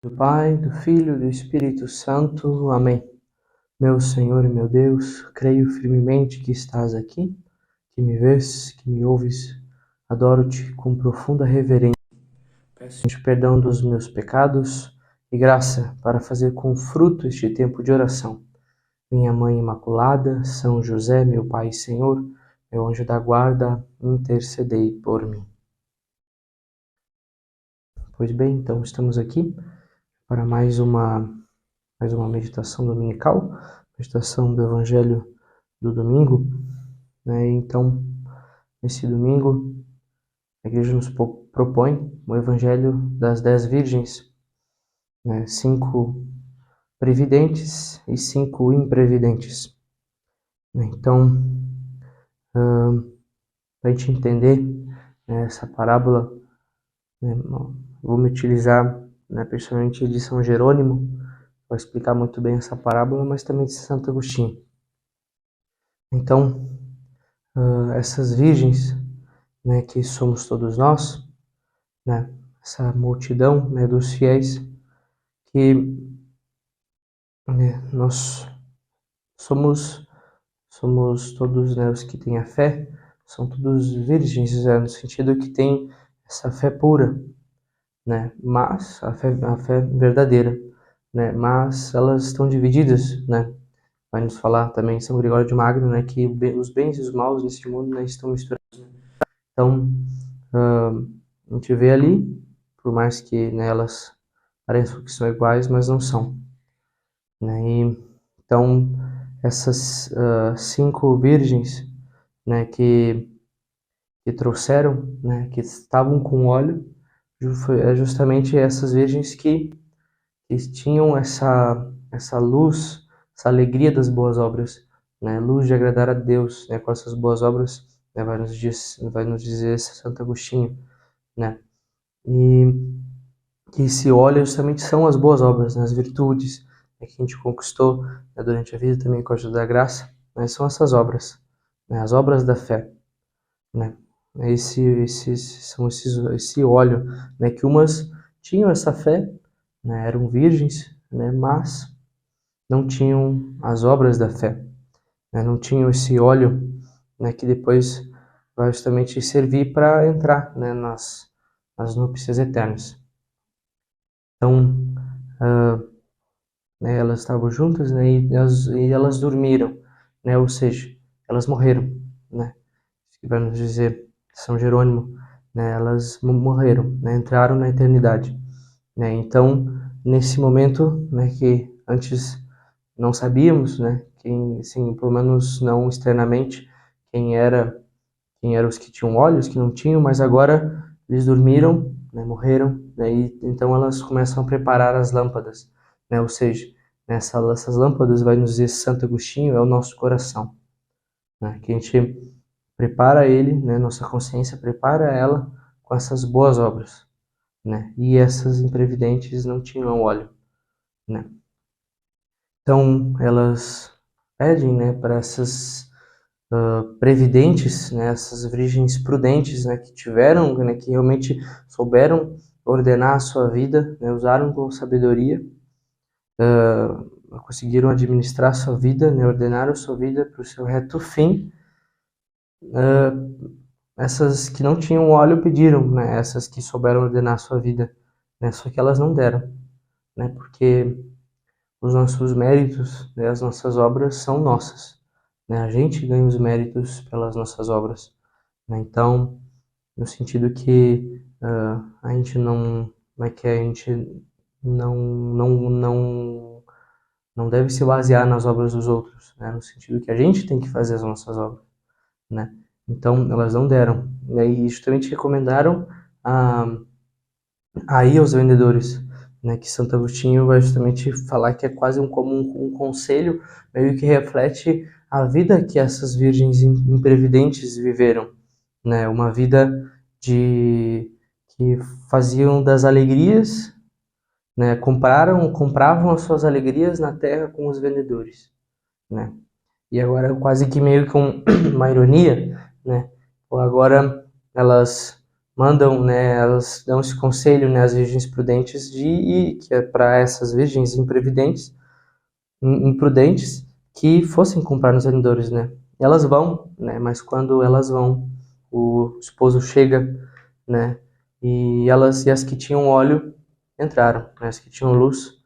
Do Pai, do Filho e do Espírito Santo. Amém. Meu Senhor e meu Deus, creio firmemente que estás aqui, que me vês, que me ouves. Adoro-te com profunda reverência. Peço-te perdão dos meus pecados e graça para fazer com fruto este tempo de oração. Minha Mãe Imaculada, São José, meu Pai e Senhor, meu anjo da guarda, intercedei por mim. Pois bem, então estamos aqui para mais uma meditação dominical, meditação do Evangelho do domingo, né? Então, nesse domingo, a Igreja nos propõe o Evangelho das 10 Virgens, né? 5 previdentes e 5 imprevidentes. Então, para a gente entender, né, essa parábola, né, vou me utilizar, né, personalmente de São Jerônimo, para explicar muito bem essa parábola, mas também de Santo Agostinho. Então, essas virgens, né, que somos todos nós, né, essa multidão, né, dos fiéis, que, né, nós somos todos, né, os que têm a fé, são todos virgens, né, no sentido que tem essa fé pura, né, mas a fé verdadeira, né, mas elas estão divididas, né. Vai nos falar também São Gregório de Magno, né, que os bens e os maus desse mundo, né, estão misturados. Então, a gente vê ali, por mais que, né, elas pareçam que são iguais, mas não são, né? Então, essas 5 virgens, né, que trouxeram, né, que estavam com óleo, justamente essas virgens que tinham essa luz, essa alegria das boas obras, né, luz de agradar a Deus, né, com essas boas obras, né, vai nos dizer Santo Agostinho, né, e que esse óleo justamente são as boas obras, né, as virtudes, né, que a gente conquistou, né, durante a vida também com a ajuda da graça, né, são essas obras, né, as obras da fé, né, esse óleo, né, que umas tinham essa fé, né, eram virgens, né, mas não tinham as obras da fé, né, não tinham esse óleo, né, que depois vai justamente servir para entrar, né, nas núpcias eternas. Então, né, elas estavam juntas, né, e elas dormiram, né, ou seja, elas morreram, né, que vai nos dizer São Jerônimo, né, elas morreram, né, entraram na eternidade, né. Então, nesse momento, né, que antes não sabíamos, né, quem, assim, pelo menos não externamente, quem eram os que tinham olhos, que não tinham, mas agora eles dormiram, né, morreram, né, e então elas começam a preparar as lâmpadas, né, ou seja, essas lâmpadas, vai nos dizer Santo Agostinho, é o nosso coração, né, que a gente prepara ele, né, nossa consciência prepara ela com essas boas obras, né, e essas imprevidentes não tinham óleo, né. Então elas pedem, né, para essas previdentes, né, essas virgens prudentes, né, que tiveram, né, que realmente souberam ordenar a sua vida, né, usaram com sabedoria, conseguiram administrar a sua vida, né, ordenaram a sua vida para o seu reto fim. Essas que não tinham óleo pediram, né, essas que souberam ordenar a sua vida, né, só que elas não deram, né, porque os nossos méritos, né, as nossas obras são nossas, né, a gente ganha os méritos pelas nossas obras, né, então, no sentido que a gente não, que a gente não deve se basear nas obras dos outros, né, no sentido que a gente tem que fazer as nossas obras, né, então elas não deram, né, e justamente recomendaram aí aos vendedores, né, que Santo Agostinho vai justamente falar que é quase como um conselho, meio que reflete a vida que essas virgens imprevidentes viveram, né, uma vida que faziam das alegrias, né, compravam as suas alegrias na terra com os vendedores, né, e agora quase que meio que uma ironia, né, agora elas mandam, né, elas dão esse conselho, né, às virgens prudentes de ir, que é para essas virgens imprudentes que fossem comprar nos vendedores, né? Elas vão, né, mas quando elas vão, o esposo chega, né, e as que tinham óleo entraram, né, as que tinham luz,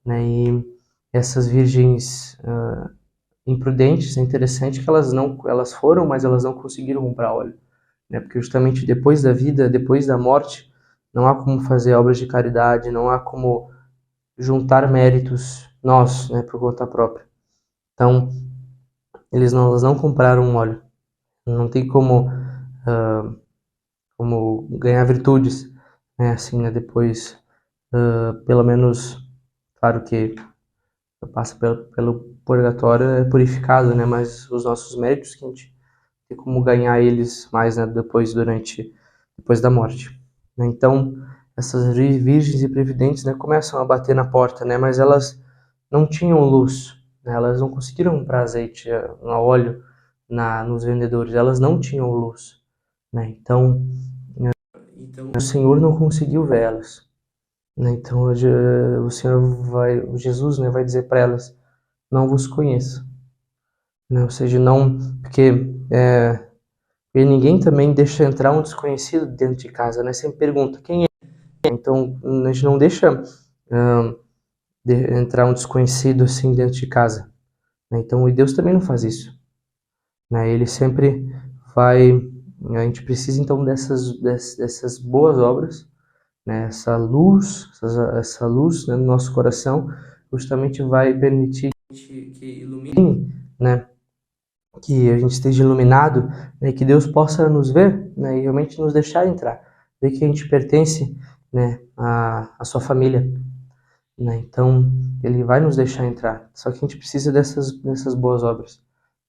né, e essas virgens imprudentes, é interessante que elas foram, mas elas não conseguiram comprar óleo, né? Porque justamente depois da vida, depois da morte, não há como fazer obras de caridade, não há como juntar méritos nós, né, por conta própria. Então, elas não compraram óleo, não tem como ganhar virtudes, né, assim, né, depois, pelo menos, claro que passa pelo purgatório é purificado, né, mas os nossos méritos que a gente tem como ganhar eles mais, né, depois da morte, né? Então essas virgens e previdentes, né, começam a bater na porta, né, mas elas não tinham luz, né, elas não conseguiram comprar azeite, óleo nos vendedores, elas não tinham luz, né? Então o Senhor não conseguiu vê-las, né? Então o Jesus, né, vai dizer para elas: não vos conheço, né? Ou seja, não, porque ninguém também deixa entrar um desconhecido dentro de casa, né? Sempre pergunta quem é. Então a gente não deixa entrar um desconhecido assim dentro de casa, né? Então, e Deus também não faz isso, né? Ele sempre vai. A gente precisa então dessas boas obras, né? Essa luz, né, no nosso coração, justamente vai permitir que ilumine, né? Que a gente esteja iluminado, né, que Deus possa nos ver, né, e realmente nos deixar entrar, ver que a gente pertence, né, à sua família, né? Então Ele vai nos deixar entrar. Só que a gente precisa dessas boas obras,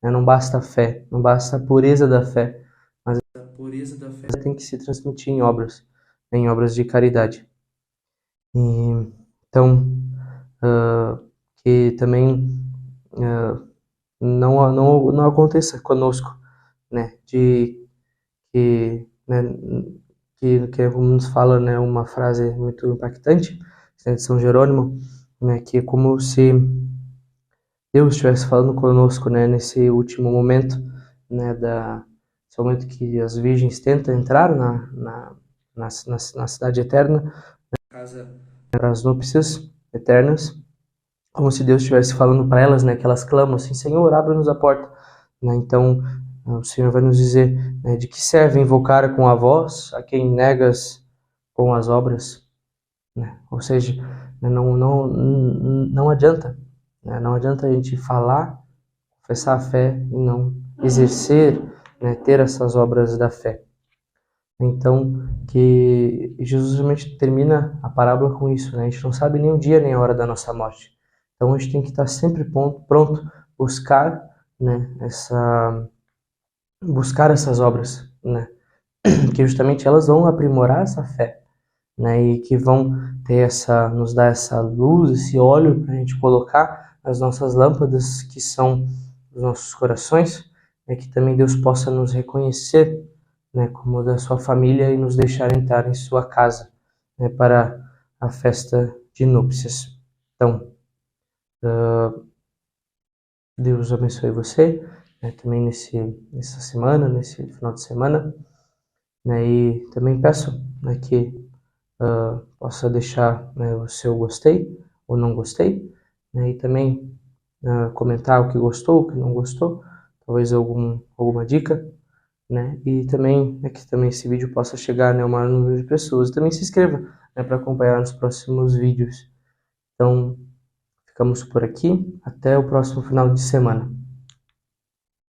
né? Não basta a fé, não basta a pureza da fé, mas a pureza da fé tem que se transmitir em obras de caridade. E, então, que também não aconteça conosco, né, né, que é como nos fala, né, uma frase muito impactante, né, de São Jerônimo, né, que é como se Deus estivesse falando conosco, né, nesse último momento, né, esse momento que as virgens tentam entrar na cidade eterna, para as núpcias eternas, como se Deus estivesse falando para elas, né, que elas clamam assim: Senhor, abre-nos a porta, né? Então o Senhor vai nos dizer, né, de que serve invocar com a voz a quem negas com as obras, né? Ou seja, né, não adianta, né, não adianta a gente falar, confessar a fé e não exercer, né, ter essas obras da fé. Então, que Jesus realmente termina a parábola com isso, né? A gente não sabe nem o dia nem a hora da nossa morte. Então, a gente tem que estar sempre pronto, buscar, né, buscar essas obras, né? Que justamente elas vão aprimorar essa fé, né? E que vão nos dar essa luz, esse óleo para a gente colocar nas nossas lâmpadas, que são os nossos corações, né? Que também Deus possa nos reconhecer, né, como da sua família e nos deixar entrar em sua casa, né, para a festa de núpcias. Então, Deus abençoe você, né, também nessa semana, nesse final de semana, né, e também peço, né, que possa deixar, né, o seu gostei ou não gostei, né, e também comentar o que gostou, o que não gostou, talvez alguma dica, né, e também que também esse vídeo possa chegar, né, ao maior número de pessoas. E também se inscreva, né, para acompanhar os próximos vídeos. Então, ficamos por aqui. Até o próximo final de semana.